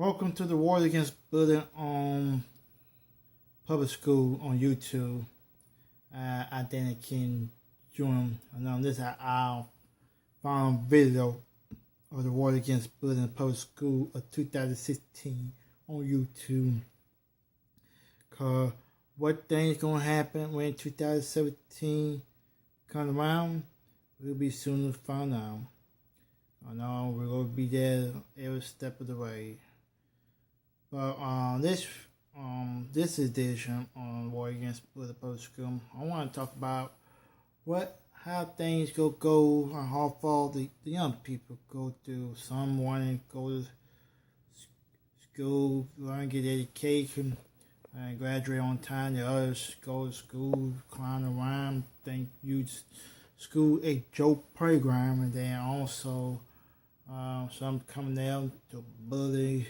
Welcome to the War Against Bullying on Public School on YouTube. I think King Jr. And on this our final video of the War Against Bullying in Public School of 2016 on YouTube. Cause what things gonna happen when 2017 come around, we'll be soon to find out. I know we're gonna be there every step of the way. But this edition on War Against Bullying Public School, I want to talk about how things go and how far the young people go through. Some want to go to school, learn, get education, and graduate on time. The others go to school, clown around, think use school a joke program, and then also some come down to bully.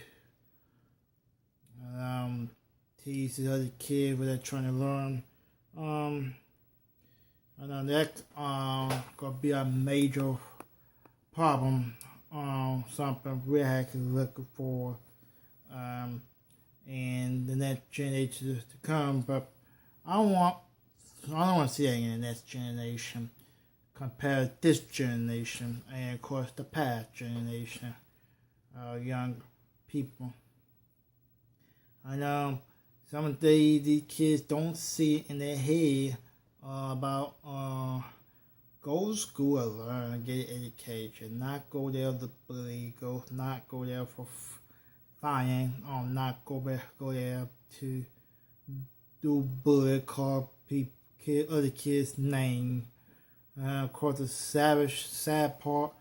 Tease the other kid when they're trying to learn. And that's gonna be a major problem. Something we have to look for in the next generation to come. But I don't want to see that in the next generation compared to this generation and of course the past generation, young people. I know some of these kids don't see it in their head about go to school and learn, get education, not go there to bully, not go there for fine, or not go there to do bully, call other kids' name. Of course, the sad part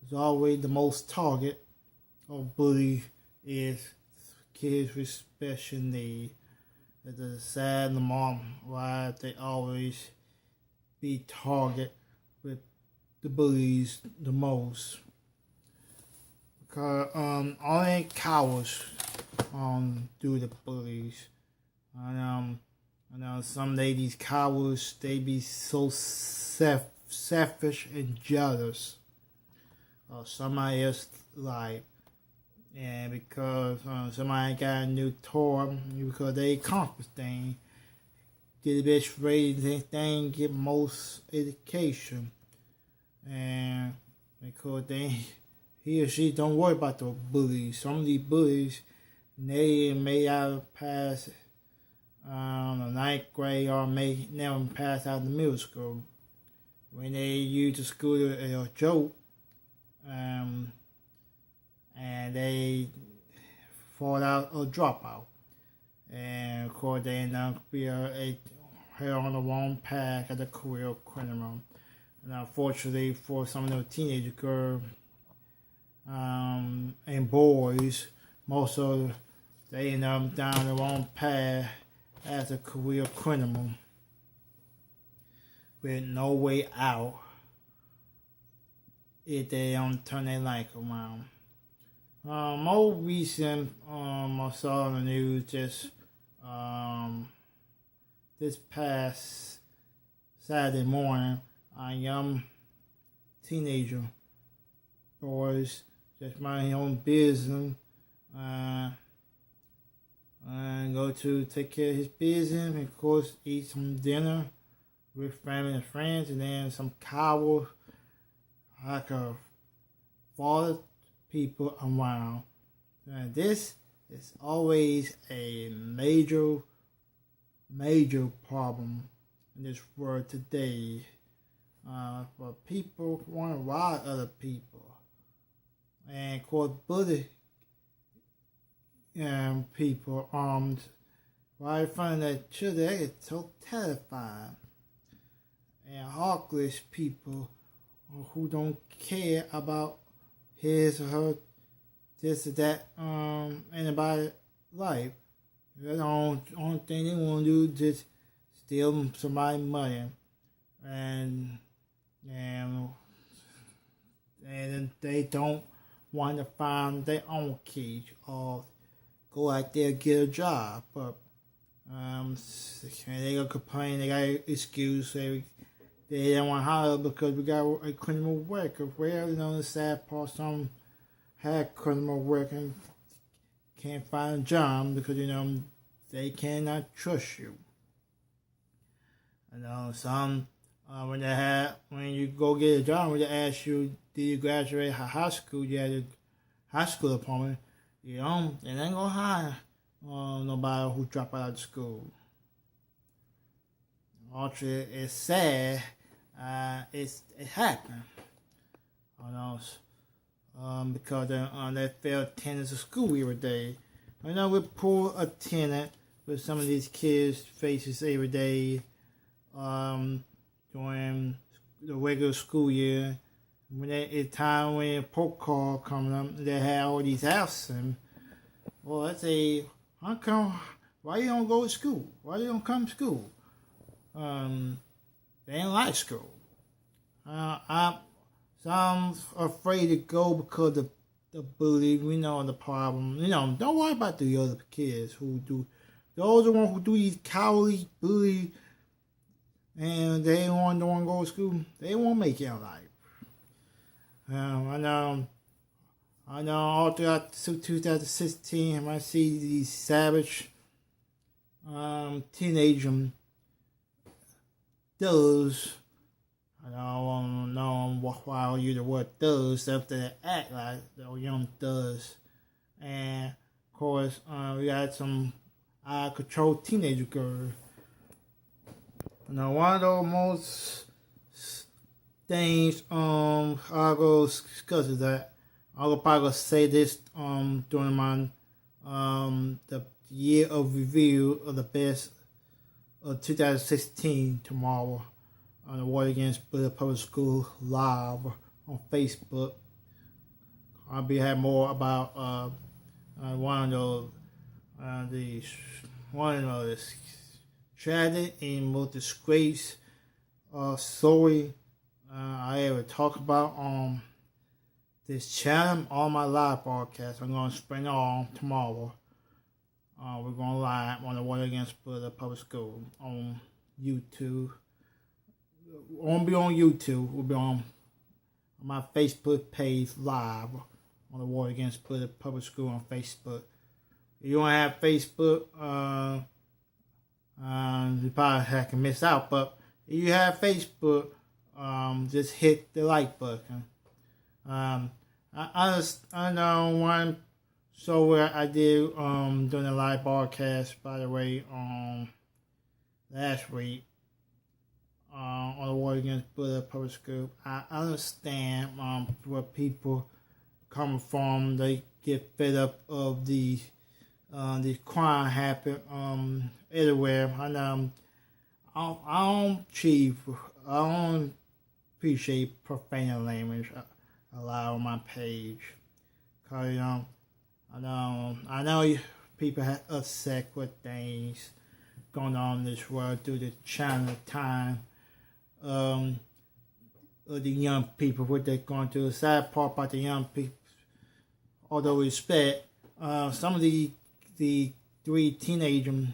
is always the most target of bully is kids with special needs. It's a sad mom why they always be target with the bullies the most. Because only cowards do the bullies. And I know some ladies cowards, they be so selfish and jealous of somebody else's life. And because somebody got a new toy, because they accomplish things, get the best rating, thing, get most education, and because he or she don't worry about the bullies. Some of these bullies, they may have passed the ninth grade or may never pass out of the middle school. When they use the school as a joke, and they fall out or drop out. And of course they end up being on the wrong path at a career criminal. And unfortunately for some of those teenage girls and boys, most of they end up down the wrong path as a career criminal with no way out if they don't turn their life around. More recent, I saw on the news just this past Saturday morning, a young teenager boys just mind his own business and go to take care of his business, and of course eat some dinner with family and friends, and then some coward like a father people around. And this is always a major problem in this world today. For people want to rob other people, and of course bully people right in front of their children. They get so terrified, and heartless people who don't care about his or her, this or that, anybody's life. The only thing they want to do is just steal somebody's money, and they don't want to find their own kids or go out there and get a job. But they gonna complain, they got an excuse, they don't want to hire because we got a criminal record. Well, the sad part, some had criminal record, can't find a job because they cannot trust you. Some when you go get a job, when they ask you, did you graduate high school? You had a high school diploma. They ain't gonna hire nobody who dropped out of school. Actually, it's sad. It happened. Because they failed attendance of school every day. With poor attendance with some of these kids faces every day during the regular school year. When it's time when a poke call coming up, they have all these absent. Well, I say, how come? Why you don't go to school? Why you don't come to school? They ain't like school. I'm afraid to go because of the bully. We know the problem. Don't worry about the other kids who do. Those are the ones who do these cowardly bully, and they don't want to go to school. They won't make it in life. I know. All throughout 2016, I see these savage teenager thugs. I don't know why I use the word thugs, stuff that act like the young thugs. And of course, we got some out-of-control teenager girls. One of the most things I'll go discuss is that I'll probably say this during my the year of review of the best of 2016 tomorrow on the War Against Bullies Public School live on Facebook. I'll be having more about one of the tragic and most disgrace story I ever talk about on this channel on my live broadcast. I'm going to spring it on tomorrow. We're going live on the War Against Bullies Public School on YouTube. Won't be on YouTube. We'll be on my Facebook page live on the War Against Bullies Public School on Facebook. If you don't have Facebook, you probably can miss out. But if you have Facebook, just hit the like button. I know one show where I did during the live broadcast, by the way, last week on the War Against Bullies Public School. I understand where people come from. They get fed up of the crime happen everywhere. And I don't appreciate profane language allowed on my page. Cause I know people have upset with things going on in this world through the channel time of the young people, what they're going through. The sad part about the young people, although respect, some of the three teenagers,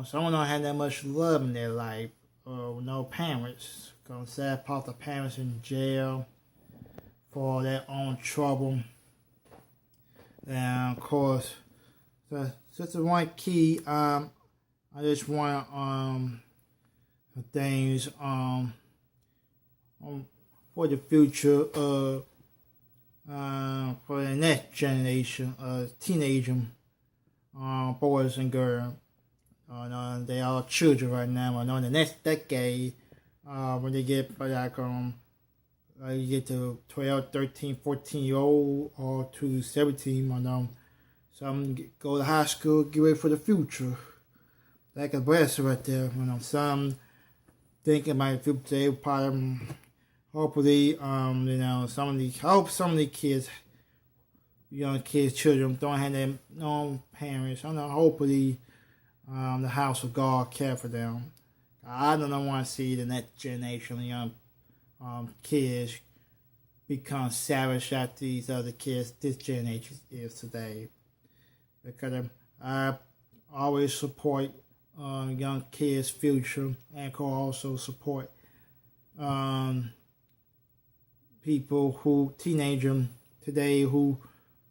some of them had that much love in their life, no parents. Cause the sad part, the parents in jail for their own trouble. And of course, just the one key, I just want things for the future for the next generation of teenager boys and girls. They are children right now. I know in the next decade, when they get you get to 12, 13, 14-year-old or to 17, some go to high school, get ready for the future. Like a breast right there, some thinking about the future. They probably, hopefully, I hope some of the kids, young kids, children, don't have their own parents. Hopefully, the house of God care for them. I don't want to see the next generation of young kids become savage at these other kids this generation is today. Because I always support young kids' future and can also support people teenagers today who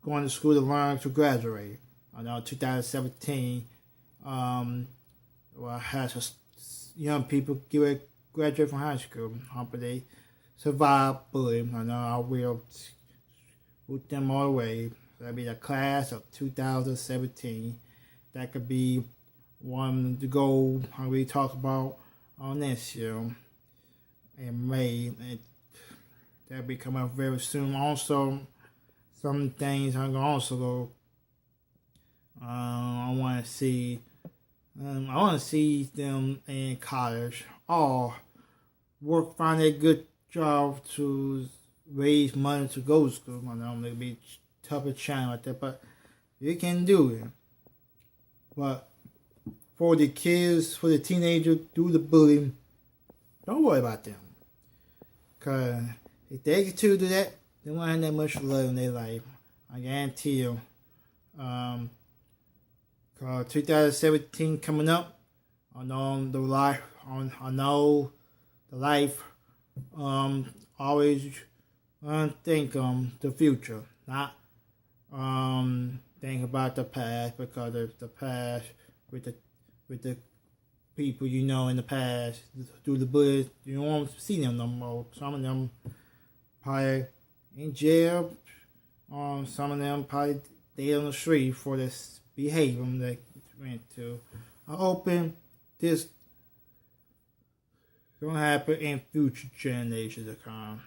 going to school to learn to graduate. I know 2017 has young people graduate from high school, but they survive bullying. I know I will root them all the way. That'll be the class of 2017. That could be one to go we talk about on this year in May. That'll be coming up very soon. Also, some things I'm gonna also go. I want to see. I want to see them in college or find a good job to raise money to go to school. I know it'll be tougher challenge like that, but you can do it. But for the kids, for the teenagers, do the bullying, don't worry about them. Because if they get to do that, they won't have that much love in their life. I guarantee you. 2017 coming up. I know the life. Always think the future, not think about the past, because of the past with the people you know in the past through the bullies. You don't want to see them no more. Some of them probably in jail. Some of them probably dead on the street for this behavior they went to. I'm hoping this gonna happen in future generations to come.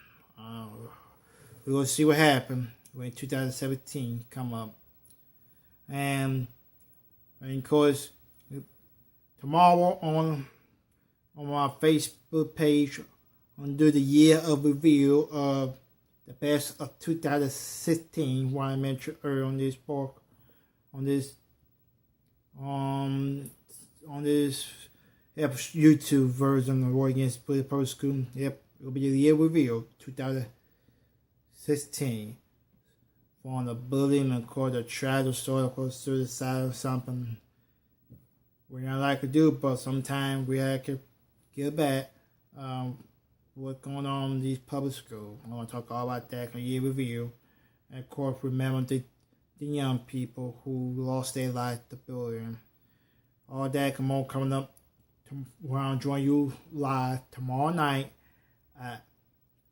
We're gonna see what happens when 2017 come up, and of course tomorrow on my Facebook page, I'm gonna do the year of review of the best of 2016. What I mentioned earlier on this book, on this YouTube version of War Against Bully Public School. Yep, it'll be the year review 2016. For the bullying and called the tragic story of suicide or something we don't like to do, but sometimes we have to get back. What's going on in these public schools. I want to talk all about that in a year review. And of course, remember the young people who lost their life to bullying. All that coming up. I'll join you live tomorrow night at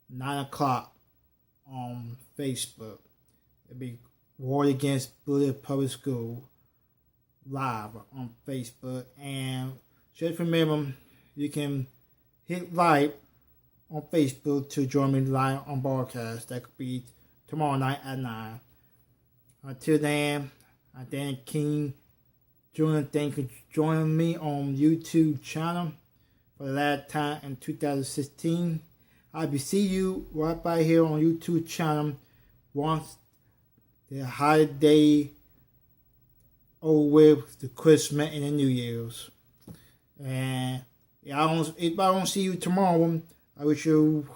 9 o'clock on Facebook. It'll be War Against Bully Public School live on Facebook. And just remember, you can hit like on Facebook to join me live on broadcast. That could be tomorrow night at 9. Until then, I thank King Jordan. Thank you for joining me on YouTube channel for the last time in 2016. I'll be see you right by here on YouTube channel once the holiday over with, the Christmas and the New Year's. And if I don't see you tomorrow, I wish you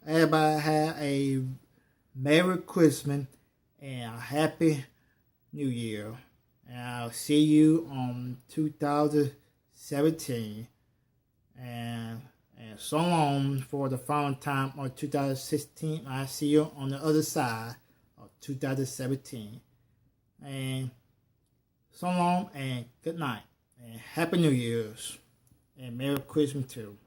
everybody have a Merry Christmas and a Happy New Year. And I'll see you on 2017. And so long for the final time of 2016. I'll see you on the other side of 2017. And so long and good night. And Happy New Year's. And Merry Christmas too.